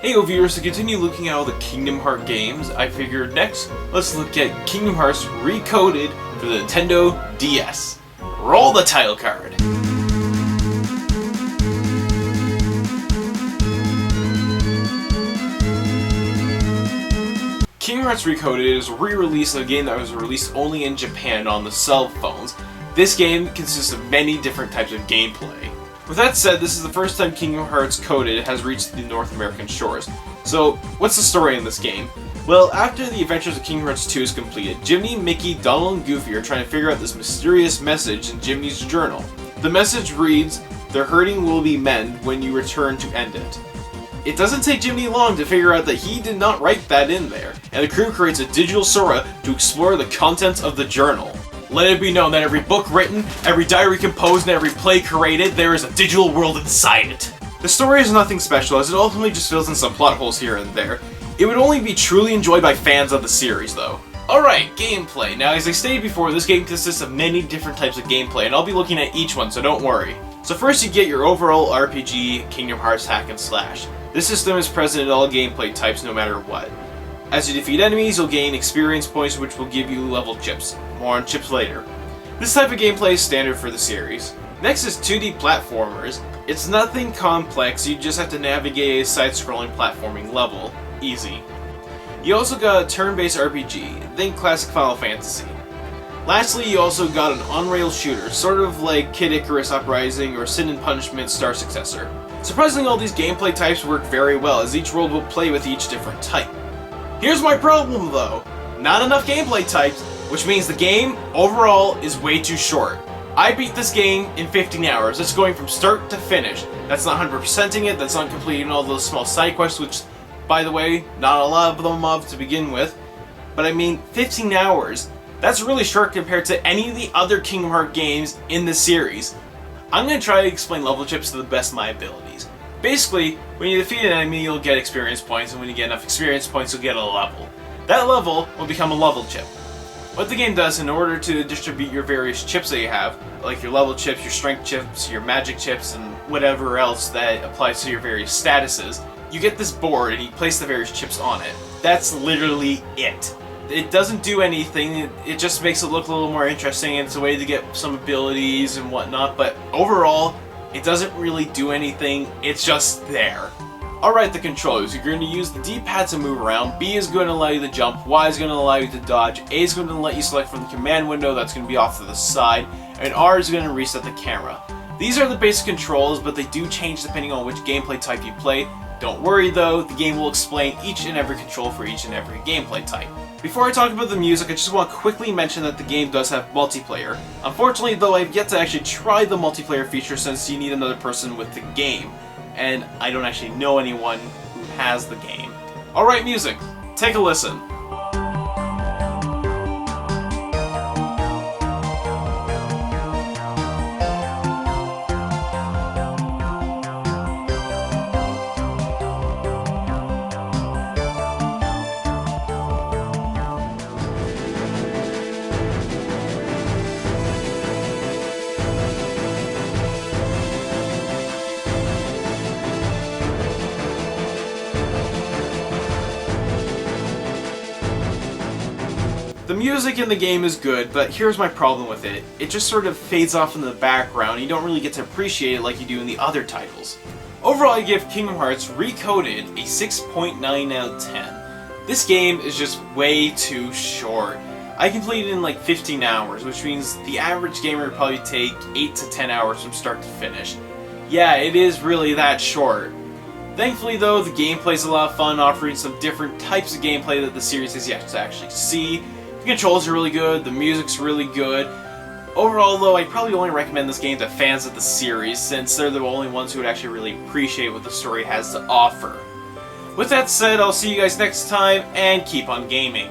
Hey viewers, to continue looking at all the Kingdom Hearts games, I figured next, let's look at Kingdom Hearts Recoded for the Nintendo DS. Roll the title card! Kingdom Hearts Recoded is a re-release of a game that was released only in Japan on the cell phones. This game consists of many different types of gameplay. With that said, this is the first time Kingdom Hearts Coded has reached the North American shores. So, what's the story in this game? Well, after the adventures of Kingdom Hearts 2 is completed, Jiminy, Mickey, Donald, and Goofy are trying to figure out this mysterious message in Jiminy's journal. The message reads, "The hurting will be mended when you return to end it." It doesn't take Jiminy long to figure out that he did not write that in there, and the crew creates a digital Sora to explore the contents of the journal. Let it be known that every book written, every diary composed, and every play created, there is a digital world inside it. The story is nothing special, as it ultimately just fills in some plot holes here and there. It would only be truly enjoyed by fans of the series, though. Alright, gameplay. Now, as I stated before, this game consists of many different types of gameplay, and I'll be looking at each one, so don't worry. So first you get your overall RPG, Kingdom Hearts hack and slash. This system is present in all gameplay types, no matter what. As you defeat enemies, you'll gain experience points which will give you level chips. More on chips later. This type of gameplay is standard for the series. Next is 2D platformers. It's nothing complex, you just have to navigate a side-scrolling platforming level. Easy. You also got a turn-based RPG, think classic Final Fantasy. Lastly, you also got an on-rail shooter, sort of like Kid Icarus Uprising or Sin and Punishment Star Successor. Surprisingly, all these gameplay types work very well, as each world will play with each different type. Here's my problem though, not enough gameplay types, which means the game, overall, is way too short. I beat this game in 15 hours, it's going from start to finish. That's not 100%ing it, that's not completing all those small side quests, which, by the way, not a lot of them of to begin with. But I mean, 15 hours, that's really short compared to any of the other Kingdom Hearts games in the series. I'm going to try to explain level chips to the best of my abilities. Basically, when you defeat an enemy, you'll get experience points, and when you get enough experience points, you'll get a level. That level will become a level chip. What the game does, in order to distribute your various chips that you have, like your level chips, your strength chips, your magic chips, and whatever else that applies to your various statuses, you get this board and you place the various chips on it. That's literally it. It doesn't do anything, it just makes it look a little more interesting, and it's a way to get some abilities and whatnot, but overall, it doesn't really do anything, it's just there. Alright, the controls. You're going to use the D-pad to move around, B is going to allow you to jump, Y is going to allow you to dodge, A is going to let you select from the command window that's going to be off to the side, and R is going to reset the camera. These are the basic controls, but they do change depending on which gameplay type you play. Don't worry though, the game will explain each and every control for each and every gameplay type. Before I talk about the music, I just want to quickly mention that the game does have multiplayer. Unfortunately though, I've yet to actually try the multiplayer feature since you need another person with the game. And I don't actually know anyone who has the game. Alright, music. Take a listen. The music in the game is good, but here's my problem with it. It just sort of fades off in the background, and you don't really get to appreciate it like you do in the other titles. Overall, I give Kingdom Hearts Recoded a 6.9 out of 10. This game is just way too short. I completed it in like 15 hours, which means the average gamer would probably take 8 to 10 hours from start to finish. Yeah, it is really that short. Thankfully though, the gameplay's a lot of fun, offering some different types of gameplay that the series has yet to actually see. The controls are really good, the music's really good. Overall though, I'd probably only recommend this game to fans of the series, since they're the only ones who would actually really appreciate what the story has to offer. With that said, I'll see you guys next time, and keep on gaming.